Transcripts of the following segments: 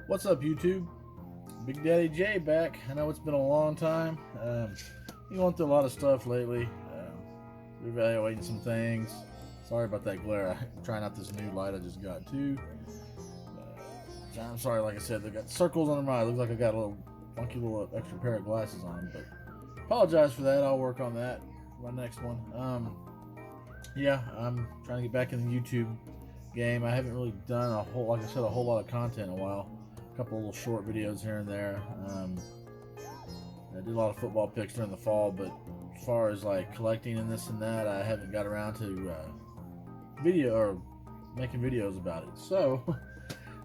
What's up, YouTube? Big Daddy J back. I know it's been a long time. Been going through a lot of stuff lately. Reevaluating some things. Sorry about that glare. I'm trying out this new light I just got too. I'm sorry, like I said, they got circles under my eye. Looks like I got a little funky little extra pair of glasses on, but apologize for that. I'll work on that. My next one. Yeah, I'm trying to get back in the YouTube game. I haven't really done a whole lot of content in a while. A couple little short videos here and there. I did a lot of football picks during the fall, but as far as like collecting and this and that, I haven't got around to video or making videos about it. So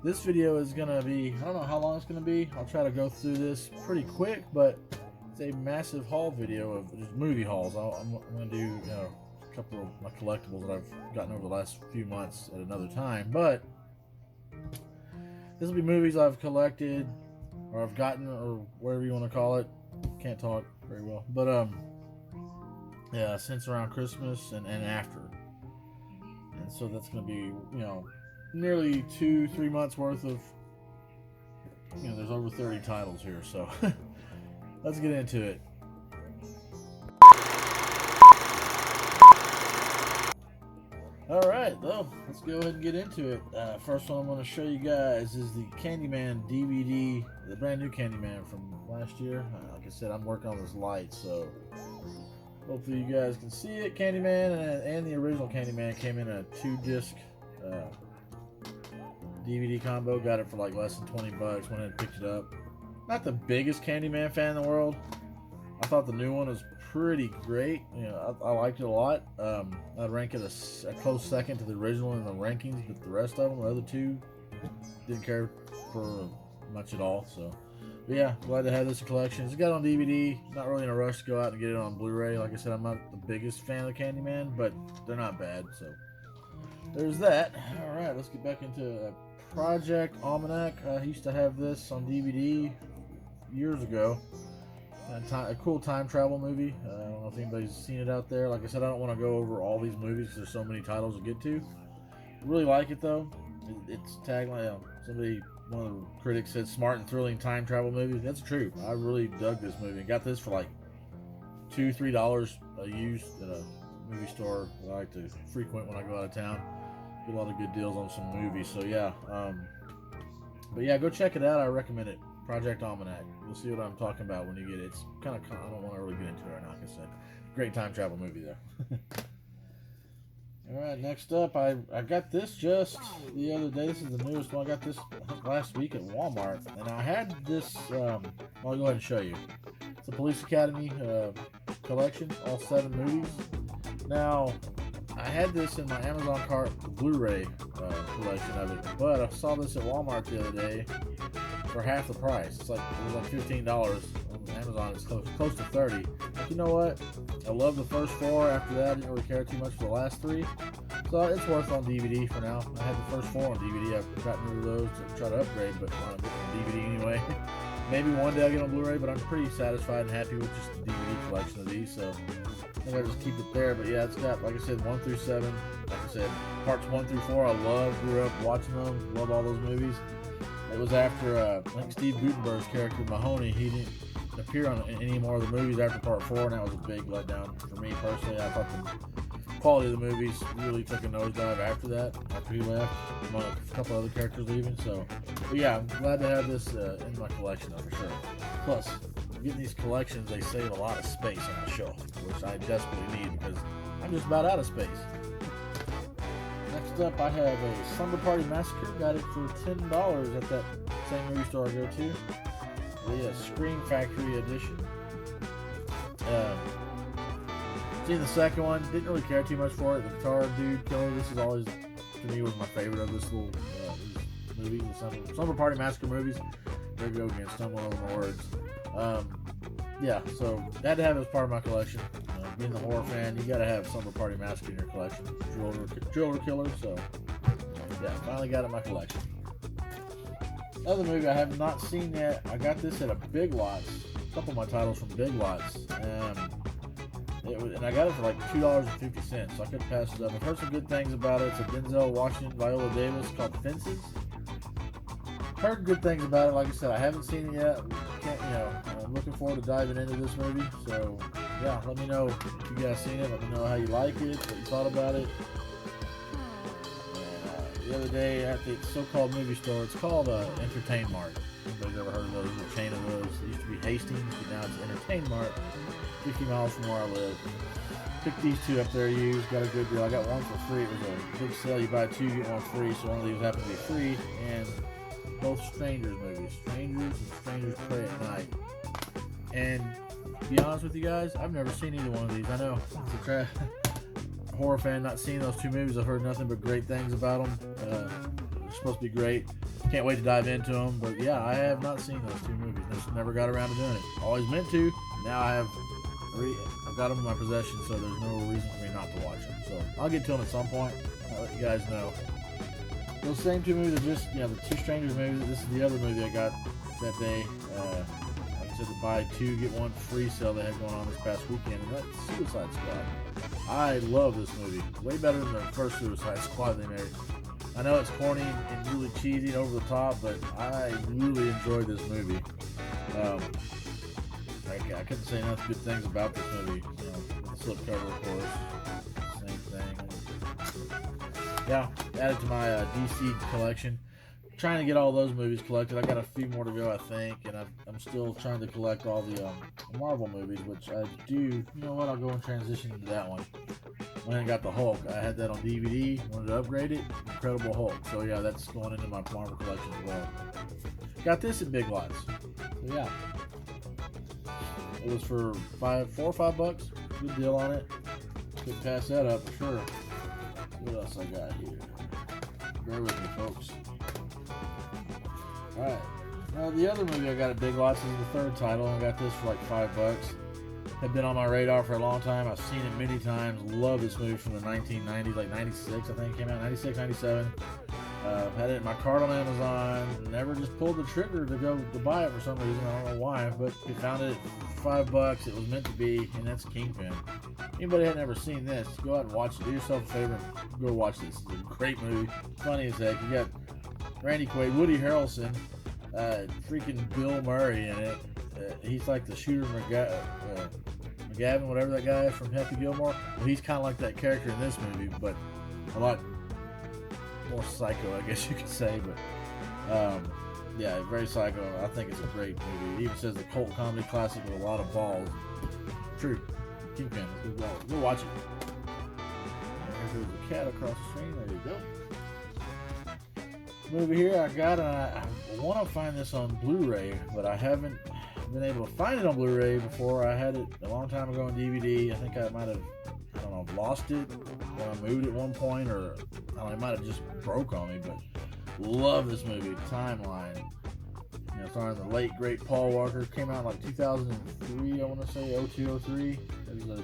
this video is gonna be, I don't know how long it's gonna be. I'll try to go through this pretty quick, but it's a massive haul video of just movie hauls. I'm gonna do a couple of my collectibles that I've gotten over the last few months at another time, but this will be movies I've collected or I've gotten or whatever you want to call it. Can't talk very well, but yeah, since around Christmas and after. And so that's going to be, nearly 2-3 months worth of, there's over 30 titles here, so let's get into it. Alright, well, let's go ahead and get into it. First one I'm going to show you guys is the Candyman DVD, the brand new Candyman from last year. Like I said, I'm working on this light, so hopefully you guys can see it. Candyman and the original Candyman came in a 2-disc DVD combo. Got it for like less than 20 bucks. Went ahead and picked it up. Not the biggest Candyman fan in the world. I thought the new one was pretty great. I liked it a lot. I'd rank it a close second to the original in the rankings, but the rest of them, the other two, didn't care for much at all. So, but yeah, glad to have this collection. It's got on DVD. Not really in a rush to go out and get it on Blu-ray. Like I said, I'm not the biggest fan of Candyman, but they're not bad. So there's that. All right, let's get back into Project Almanac. I used to have this on DVD years ago. A cool time travel movie. I don't know if anybody's seen it out there. Like I said, I don't want to go over all these movies because there's so many titles to get to. Really like it though. It's tagline. One of the critics said smart and thrilling time travel movie. That's true. I really dug this movie. I got this for like $2-3 used at a movie store that I like to frequent when I go out of town. Get a lot of good deals on some movies. So yeah. But yeah, go check it out. I recommend it. Project Almanac. You'll see what I'm talking about when you get it. It's kind of, I don't want to really get into it right now. Like I said, great time travel movie there. Alright, next up, I got this just the other day. This is the newest one. I got this last week at Walmart. And I had this, I'll go ahead and show you. It's a Police Academy collection, all 7 movies. Now, I had this in my Amazon cart Blu-ray collection of it, but I saw this at Walmart the other day for half the price. It was like $15 on Amazon. It's close to 30. But you know what? I love the first 4. After that, I didn't really care too much for the last 3. So it's worth on DVD for now. I had the first 4 on DVD. I've gotten rid of those to try to upgrade, but I'm getting on DVD anyway. Maybe one day I'll get on Blu-ray, but I'm pretty satisfied and happy with just the DVD collection of these. So I think I'll just keep it there. But yeah, it's got, like I said, 1 through 7. Like I said, parts 1 through 4. I grew up watching them. Love all those movies. It was after, I think Steve Guttenberg's character, Mahoney, he didn't appear on any more of the movies after part 4, and that was a big letdown for me personally. I thought the quality of the movies really took a nosedive after that, after he left, among a couple other characters leaving. So, but yeah, I'm glad to have this in my collection, for sure. Plus, getting these collections, they save a lot of space on the shelf, which I desperately need because I'm just about out of space. Next up, I have a Slumber Party Massacre. Got it for $10 at that same movie store I go to. The Scream Factory edition. Seen the second one. Didn't really care too much for it. The guitar dude killer. This is always, to me, was my favorite of this little movie. The Slumber Party Massacre movies. There you go again. Stumbling over my words. Yeah, so had to have it as part of my collection. Being the horror fan, you gotta have Slumber Party Massacre in your collection. Driller Killer, so yeah, finally got it in my collection. Another movie I have not seen yet. I got this at a Big Lots. A couple of my titles from Big Lots. And I got it for like $2.50, so I couldn't pass it up. I've heard some good things about it. It's a Denzel Washington, Viola Davis, called Fences. Heard good things about it. Like I said, I haven't seen it yet. I'm looking forward to diving into this movie. So, yeah, let me know if you guys seen it. Let me know how you like it, what you thought about it. And the other day at the so-called movie store, it's called Entertain Mart. Anybody's ever heard of those? A chain of those. It used to be Hastings, but now it's Entertain Mart. 50 miles from where I live. Picked these two up there used, got a good deal. I got one for free. It was a big sale. You buy two, get one free. So one of these happened to be free. And both Strangers movies. Strangers and Strangers Prey at Night. And to be honest with you guys, I've never seen either one of these. I know it's a horror fan not seeing those two movies. I've heard nothing but great things about them. They're supposed to be great. Can't wait to dive into them. But yeah, I have not seen those two movies. Just never got around to doing it. Always meant to. Now I've got them in my possession, so there's no reason for me not to watch them. So I'll get to them at some point. I'll let you guys know. Those same two movies are just, the two Strangers movies. This is the other movie I got that day. Like I said, the buy two, get one free sale they had going on this past weekend, and that's Suicide Squad. I love this movie. Way better than the first Suicide Squad they made. I know it's corny and really cheesy and over the top, but I really enjoyed this movie. I couldn't say enough good things about this movie. The slipcover, of course. Same thing. Yeah, added to my DC collection. Trying to get all those movies collected. I got a few more to go, I think, and I'm still trying to collect all the Marvel movies, which I do. You know what? I'll go and transition into that one. When I got the Hulk, I had that on DVD. Wanted to upgrade it. Incredible Hulk. So yeah, that's going into my Marvel collection as well. Got this at Big Lots. So yeah. It was for $4 or $5. Good deal on it. Couldn't pass that up for sure. What else I got here? Bear with me, folks. Alright. Now the other movie I got at Big Lots is the third title. I got this for like $5. Had been on my radar for a long time. I've seen it many times. Love this movie from the 1990s, like 96 I think it came out, 96, 97. Had it in my cart on Amazon. Never just pulled the trigger to buy it for some reason. I don't know why, but we found it at $5. It was meant to be, and that's Kingpin. Anybody had never seen this, go out and watch it. Do yourself a favor and go watch this. It's a great movie. Funny as heck. You got Randy Quaid, Woody Harrelson, freaking Bill Murray in it. He's like the shooter McGavin, whatever that guy is from Happy Gilmore. Well, he's kind of like that character in this movie, but a lot more psycho, I guess you could say. But yeah, very psycho. I think it's a great movie. It even says the cult comedy classic with a lot of balls. True. Kingpin. Go watch it. There's a cat across the screen. There you go. Movie here I got, and I want to find this on Blu-ray, but I haven't been able to find it on Blu-ray before. I had it a long time ago on DVD. I think I might have, lost it when I moved at one point, or it might have just broke on me. But love this movie. Timeline. Starring the late great Paul Walker. Came out in like 2003. I want to say 0203. There's a, I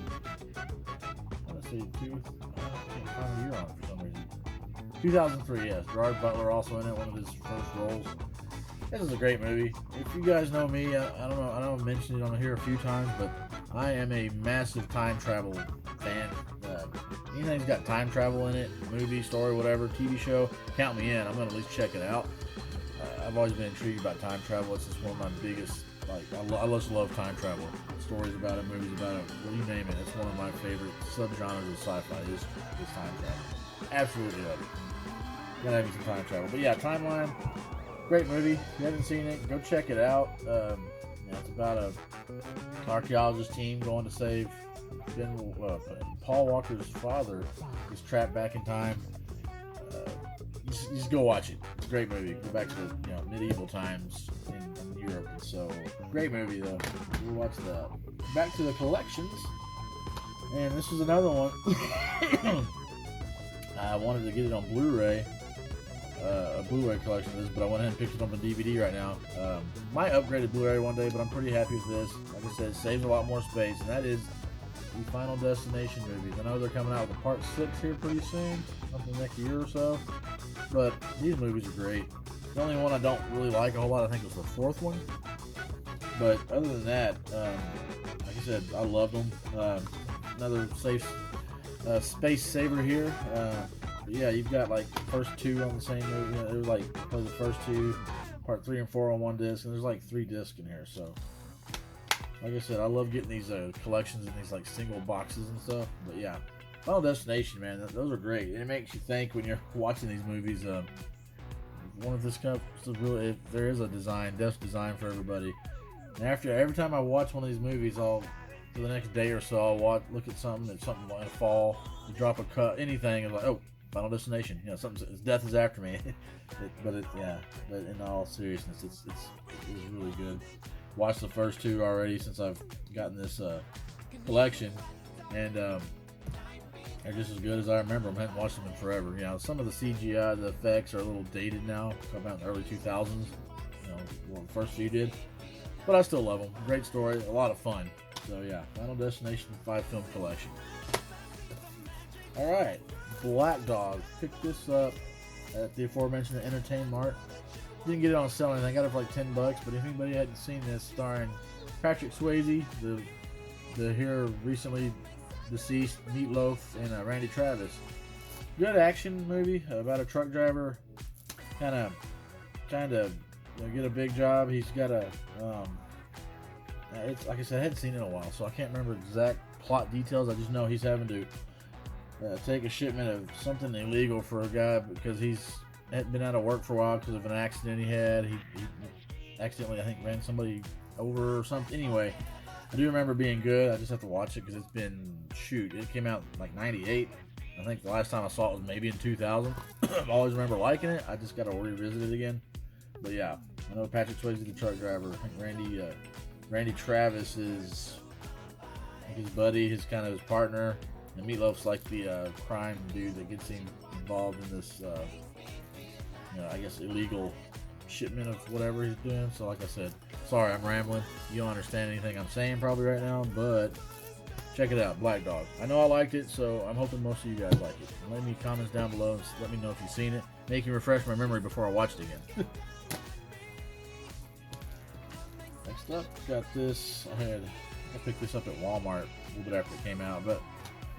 want to say two. I can't find a year on it for some reason. 2003, yes. Gerard Butler also in it, one of his first roles. This is a great movie. If you guys know me, I don't know, I know I've mentioned it on here a few times, but I am a massive time travel fan. Anything's got time travel in it, movie, story, whatever, TV show, count me in. I'm going to at least check it out. I've always been intrigued by time travel. It's just one of my biggest, I just love time travel. Stories about it, movies about it, you name it. It's one of my favorite subgenres of sci-fi is time travel. Absolutely love it. Gotta have some time travel. But yeah, Timeline, great movie. If you haven't seen it, go check it out. It's about an archaeologist team going to save Paul Walker's father is trapped back in time. Just go watch it. It's a great movie. Go back to medieval times in Europe. So great movie though. We'll watch that. Back to the collections, and this is another one. I wanted to get it on Blu-ray, a Blu-ray collection of this, but I went ahead and picked it on the DVD right now. Might upgrade to Blu-ray one day, but I'm pretty happy with this. Like I said, it saves a lot more space, and that is the Final Destination movies. I know they're coming out with a part 6 here pretty soon, something next year or so, but these movies are great. The only one I don't really like a whole lot, I think, was the 4th one, but other than that, like I said, I loved them. Another space saver here. Yeah, you've got like the first two on the same movie. It was like probably the first two. Part 3 and 4 on one disc, and there's like 3 discs in here. So, like I said, I love getting these collections in these like single boxes and stuff. But yeah, Final Destination, man, those are great. And it makes you think when you're watching these movies. One of this cup really, there is a desk design for everybody. And every time I watch one of these movies, for the next day or so, I'll look at something in the fall, you drop a cut, anything, and like, oh, Final Destination, death is after me. but in all seriousness, it's really good. Watched the first 2 already since I've gotten this collection, and they're just as good as I remember them. I haven't watched them in forever. Some of the CGI, the effects are a little dated now. Talking about in the early 2000s. The first few did. But I still love them. Great story, a lot of fun. So yeah, Final Destination 5 film collection. Alright, Black Dog. Picked this up at the aforementioned Entertain Mart. Didn't get it on sale or anything. I got it for like $10, but if anybody hadn't seen this, starring Patrick Swayze, the here recently deceased Meatloaf, and Randy Travis. Good action movie about a truck driver trying to get a big job. He's got it's like I said, I hadn't seen it in a while, so I can't remember exact plot details. I just know he's having to take a shipment of something illegal for a guy because he's had been out of work for a while because of an accident he had. He accidentally, I think, ran somebody over or something. Anyway, I do remember being good. I just have to watch it because it's been, it came out like 98. I think the last time I saw it was maybe in 2000. I always remember liking it. I just got to revisit it again. But yeah, I know Patrick Swayze, the truck driver. I think Randy Travis is his buddy, his partner. And Meatloaf's like the crime dude that gets him involved in this, I guess, illegal shipment of whatever he's doing. So like I said, sorry I'm rambling. You don't understand anything I'm saying probably right now, but check it out, Black Dog. I know I liked it, so I'm hoping most of you guys like it. Leave me comments down below and let me know if you've seen it. Make me refresh my memory before I watch it again. Next up, got this. I picked this up at Walmart a little bit after it came out, but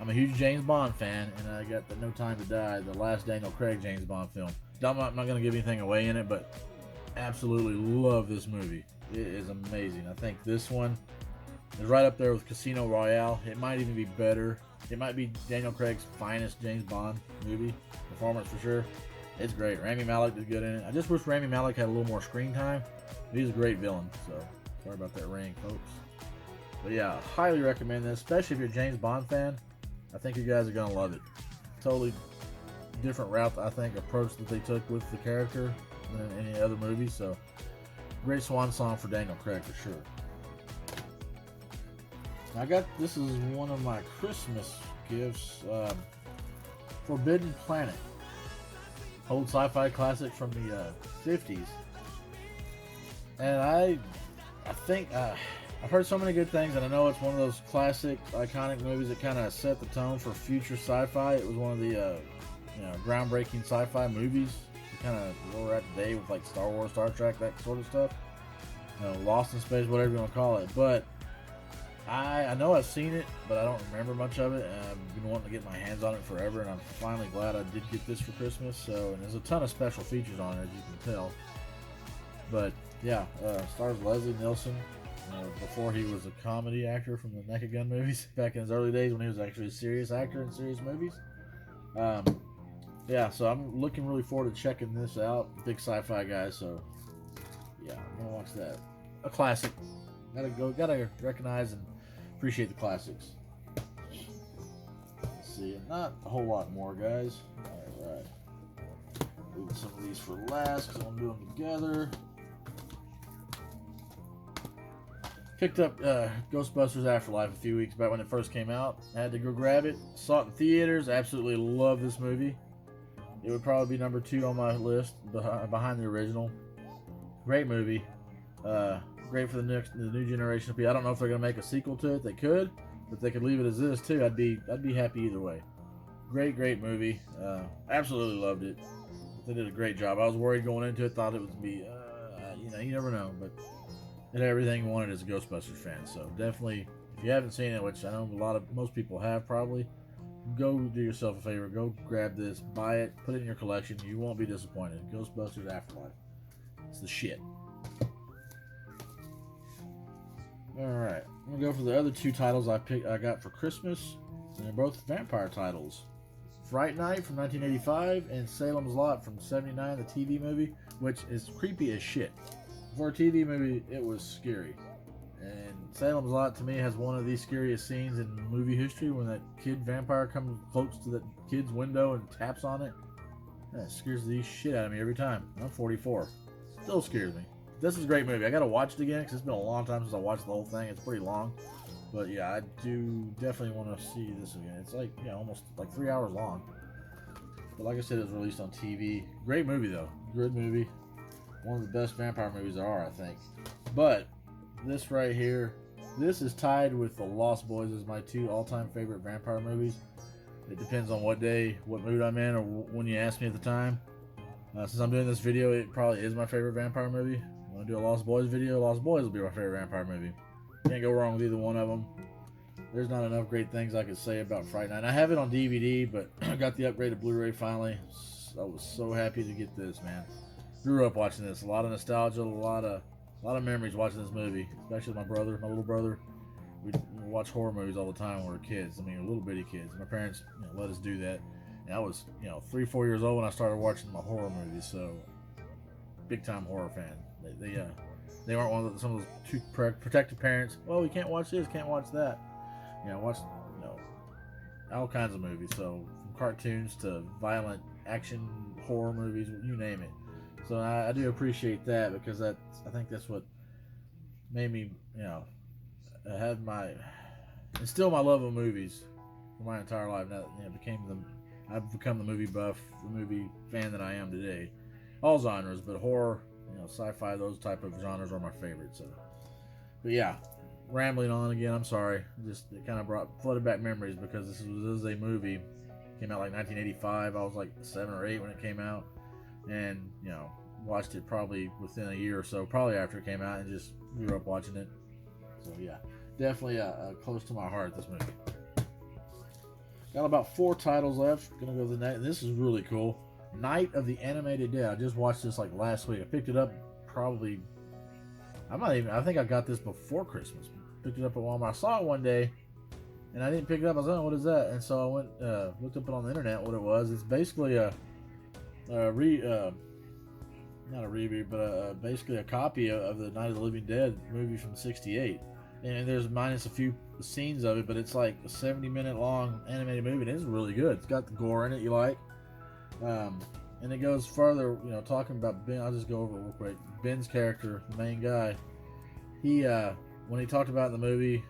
I'm a huge James Bond fan, and I got the No Time to Die, the last Daniel Craig James Bond film. I'm not going to give anything away in it, but absolutely love this movie. It is amazing. I think this one is right up there with Casino Royale. It might even be better. It might be Daniel Craig's finest James Bond movie performance for sure. It's great. Rami Malek did good in it. I just wish Rami Malek had a little more screen time. He's a great villain, so sorry about that ring, folks. But yeah, highly recommend this, especially if you're a James Bond fan. I think you guys are going to love it. Totally different route, I think, approach that they took with the character than any other movie. So, great swan song for Daniel Craig for sure. This is one of my Christmas gifts. Forbidden Planet. Old sci-fi classic from the 50s. And I think I've heard so many good things, and I know it's one of those classic, iconic movies that kind of set the tone for future sci-fi. It was one of the groundbreaking sci-fi movies, kind of where we're at today with like Star Wars, Star Trek, that sort of stuff. Lost in Space, whatever you want to call it. But I know I've seen it, but I don't remember much of it. And I've been wanting to get my hands on it forever, and I'm finally glad I did get this for Christmas. So, and there's a ton of special features on it, as you can tell. But yeah, stars Leslie Nielsen. Before he was a comedy actor from the Naked Gun movies, back in his early days when he was actually a serious actor in serious movies. Yeah, so I'm looking really forward to checking this out. Big sci-fi guy, so yeah, I'm gonna watch that. A classic. Gotta recognize and appreciate the classics. Let's see, not a whole lot more, guys. All right, leave some of these for last because I want to do them together. Picked up Ghostbusters Afterlife a few weeks back when it first came out. I had to go grab it. Saw it in theaters. Absolutely love this movie. It would probably be number 2 on my list, behind the original. Great movie. Great for the new generation of people. I don't know if they're gonna make a sequel to it. They could, but they could leave it as this too. I'd be happy either way. Great movie. Absolutely loved it. They did a great job. I was worried going into it. Thought it would be, you never know, but it had everything you wanted as a Ghostbusters fan. So definitely, if you haven't seen it, which I know most people have probably, go do yourself a favor. Go grab this, buy it, put it in your collection. You won't be disappointed. Ghostbusters Afterlife. It's the shit. Alright, I'm gonna go for the other two titles I got for Christmas, and they're both vampire titles. Fright Night from 1985 and Salem's Lot from 79, the TV movie, which is creepy as shit. For a TV movie, it was scary. And Salem's Lot, to me, has one of the scariest scenes in movie history when that kid vampire floats to that kid's window and taps on it. That scares the shit out of me every time. I'm 44. Still scares me. This is a great movie. I gotta watch it again because it's been a long time since I watched the whole thing. It's pretty long. But yeah, I do definitely want to see this again. It's like, yeah, almost like 3 hours long. But like I said, it was released on TV. Great movie, though. Good movie. One of the best vampire movies there are, I think. But this right here, this is tied with The Lost Boys as my two all-time favorite vampire movies. It depends on what day, what mood I'm in, or when you ask me at the time. Since I'm doing this video, it probably is my favorite vampire movie. When I do a Lost Boys video, Lost Boys will be my favorite vampire movie. Can't go wrong with either one of them. There's not enough great things I could say about Fright Night. I have it on DVD, but I got the upgraded Blu-ray finally. I was so happy to get this, man. Grew up watching this. A lot of nostalgia, a lot of memories watching this movie. Especially with my little brother. We'd watch horror movies all the time when we were kids. I mean, little bitty kids. My parents, let us do that. And I was, 3-4 years old when I started watching my horror movies. So, big time horror fan. They weren't one of some of those too protective parents. Well, we can't watch this, can't watch that. Watch all kinds of movies. So from cartoons to violent action horror movies, you name it. So I do appreciate that because I think that's what made me instill my love of movies for my entire life. Now I've become the movie buff, the movie fan that I am today. All genres, but horror, sci-fi, those type of genres are my favorites. So, but yeah, rambling on again. I'm sorry. It kind of flooded back memories because this is a movie. It came out like 1985. I was like 7 or 8 when it came out, and watched it probably within a year or so, probably after it came out, and just grew up watching it. So yeah, definitely close to my heart. This movie. Got about 4 titles left. Gonna go to the next. This is really cool. Night of the Animated Dead. I just watched this like last week. I picked it up probably. I think I got this before Christmas. Picked it up at Walmart. I saw it one day, and I didn't pick it up. I was like, oh, what is that? And so I went, looked up it on the internet what it was. It's basically not a reboot, but basically a copy of the Night of the Living Dead movie from '68. And there's minus a few scenes of it, but it's like a 70-minute long animated movie, and it's really good. It's got the gore in it you like. And it goes further, talking about Ben. I'll just go over it real quick. Ben's character, the main guy, he when he talked about in the movie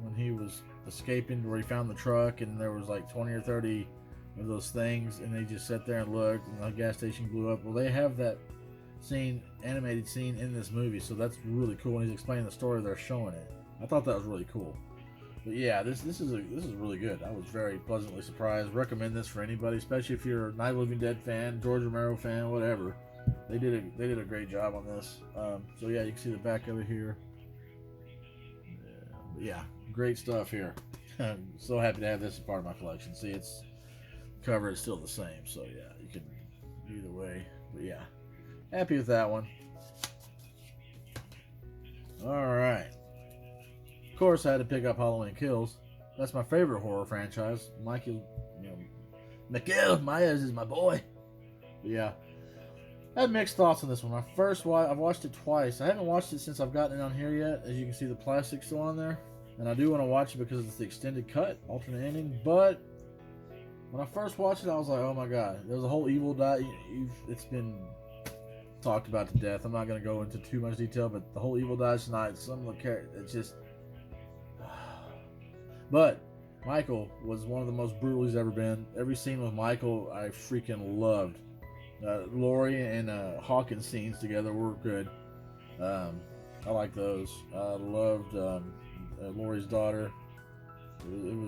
when he was escaping, where he found the truck and there was like 20 or 30 of those things, and they just sat there and looked, and the gas station blew up. Well, they have that animated scene in this movie, so that's really cool. When he's explaining the story, they're showing it. I thought that was really cool. But yeah, this is really good. I was very pleasantly surprised. Recommend this for anybody, especially if you're a Night of the Living Dead fan, George Romero fan, whatever. They did a great job on this. So yeah, you can see the back of it here. Yeah, great stuff here. I'm so happy to have this as part of my collection. See, its cover is still the same, so yeah, you can either way. But yeah, happy with that one. All right. Of course, I had to pick up Halloween Kills. That's my favorite horror franchise. Michael Myers is my boy. But yeah, I had mixed thoughts on this one. I've watched it twice. I haven't watched it since I've gotten it on here yet. As you can see, the plastic's still on there. And I do want to watch it because it's the extended cut, alternate ending. But when I first watched it, I was like, oh my god. There's a whole evil die. It's been talked about to death. I'm not going to go into too much detail, but the whole Evil Dies Tonight, some of the characters, it's just... But Michael was one of the most brutal he's ever been. Every scene with Michael, I freaking loved. Laurie and Hawkins scenes together were good. I like those. I loved Laurie's daughter.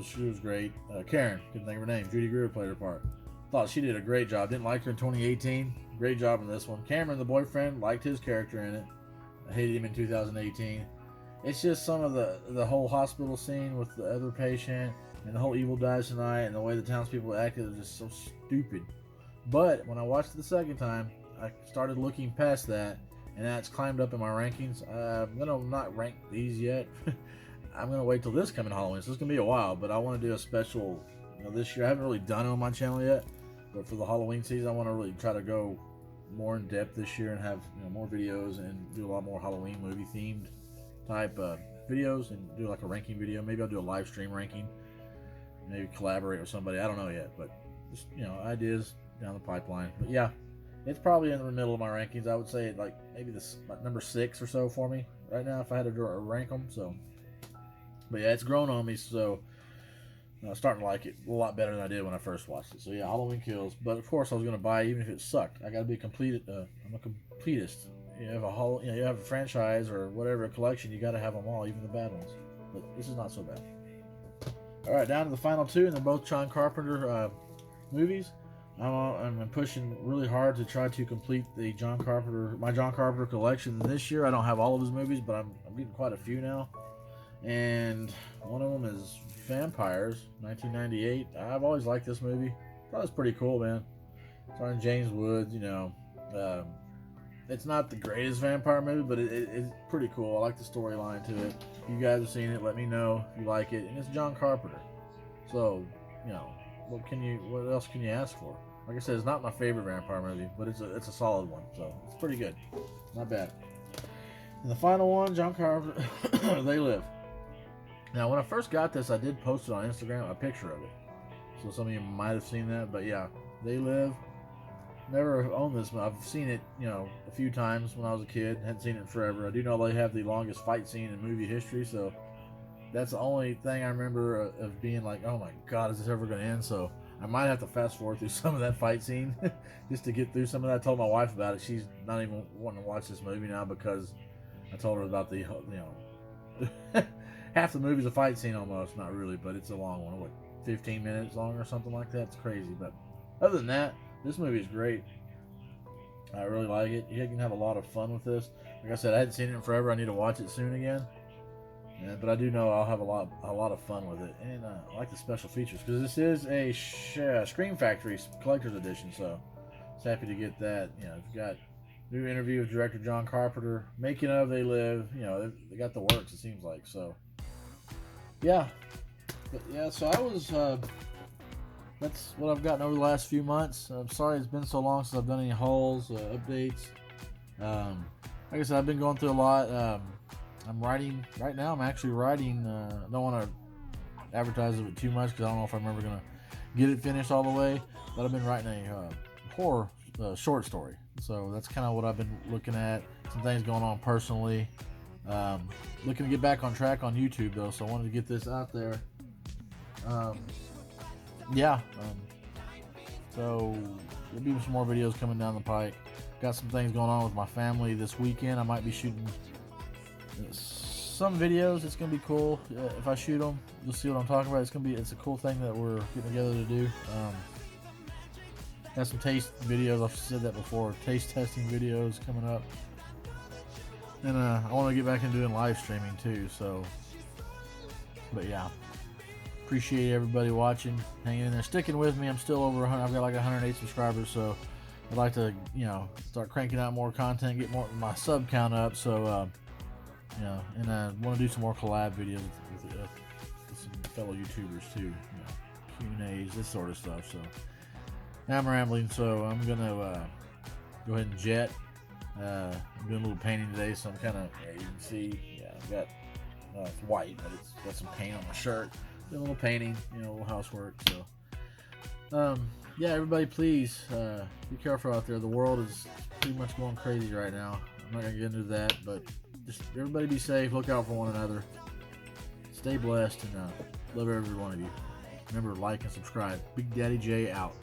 She was great. Karen, couldn't think of her name. Judy Greer played her part. Thought she did a great job. Didn't like her in 2018. Great job in this one. Cameron, the boyfriend, liked his character in it. I hated him in 2018. It's just some of the whole hospital scene with the other patient and the whole Evil Dies Tonight and the way the townspeople acted was just so stupid. But when I watched it the second time, I started looking past that, and that's climbed up in my rankings. I'm gonna not rank these yet. I'm gonna wait till this coming Halloween, so it's gonna be a while. But I want to do a special, this year. I haven't really done it on my channel yet, but for the Halloween season, I want to really try to go more in depth this year and have more videos and do a lot more Halloween movie themed type videos and do like a ranking video. Maybe I'll do a live stream ranking. Maybe collaborate with somebody. I don't know yet, but just ideas down the pipeline. But yeah, it's probably in the middle of my rankings. I would say like maybe this number 6 or so for me right now if I had to rank them. So, but yeah, it's grown on me. So I'm starting to like it a lot better than I did when I first watched it. So yeah, Halloween Kills. But of course, I was gonna buy it even if it sucked. I gotta be completed. I'm a completist. You have you have a franchise or whatever, a collection. You gotta have them all, even the bad ones. But this is not so bad. All right, down to the final 2, and they're both John Carpenter movies. I'm pushing really hard to try to complete my John Carpenter collection this year. I don't have all of his movies, but I'm getting quite a few now. And one of them is Vampires, 1998. I've always liked this movie. Thought it was pretty cool, man. Starring James Woods, it's not the greatest vampire movie, but it's pretty cool. I like the storyline to it. If you guys have seen it, let me know if you like it. And it's John Carpenter. So, what else can you ask for? Like I said, it's not my favorite vampire movie, but it's a solid one. So, it's pretty good. Not bad. And the final one, John Carpenter, They Live. Now, when I first got this, I did post it on Instagram, a picture of it. So some of you might have seen that, but yeah, They Live. Never owned this, but I've seen it, a few times when I was a kid. Hadn't seen it in forever. I do know they have the longest fight scene in movie history, so that's the only thing I remember of being like, oh my god, is this ever going to end? So I might have to fast forward through some of that fight scene just to get through some of that. I told my wife about it. She's not even wanting to watch this movie now because I told her about the, half the movie's a fight scene almost. Not really, but it's a long one. What, 15 minutes long or something like that? It's crazy. But other than that, this movie is great. I really like it. You can have a lot of fun with this. Like I said, I hadn't seen it in forever. I need to watch it soon again. But I do know I'll have a lot of fun with it. And I like the special features because this is a Scream Factory Collector's Edition. So I was happy to get that. You've got new interview with director John Carpenter, making of They Live. They got the works, it seems like. So yeah. But yeah, so I was... that's what I've gotten over the last few months. I'm sorry it's been so long since I've done any hauls, updates. Like I said, I've been going through a lot. I'm writing right now. I'm actually writing. I don't want to advertise it too much because I don't know if I'm ever going to get it finished all the way. But I've been writing a horror short story. So that's kind of what I've been looking at. Some things going on personally. Looking to get back on track on YouTube though. So I wanted to get this out there. So there'll be some more videos coming down the pike. Got some things going on with my family this weekend. I might be shooting some videos. It's gonna be cool. If I shoot them, you'll see what I'm talking about. It's a cool thing that we're getting together to do. Got some taste videos. I've said that before. Taste testing videos coming up. And I want to get back into doing live streaming too. So, but yeah. Appreciate everybody watching, hanging in there, sticking with me. I'm still over 100. I've got like 108 subscribers, so I'd like to, start cranking out more content, get my sub count up. So, and I want to do some more collab videos with some fellow YouTubers too. Q&As, this sort of stuff. So, now I'm rambling, so I'm gonna go ahead and jet. I'm doing a little painting today, so I'm kind of, you can see, I've got it's white, but it's got some paint on my shirt. A little painting, a little housework. So, everybody, please be careful out there. The world is pretty much going crazy right now. I'm not gonna get into that, but just everybody be safe. Look out for one another. Stay blessed, and love every one of you. Remember to like and subscribe. Big Daddy J out.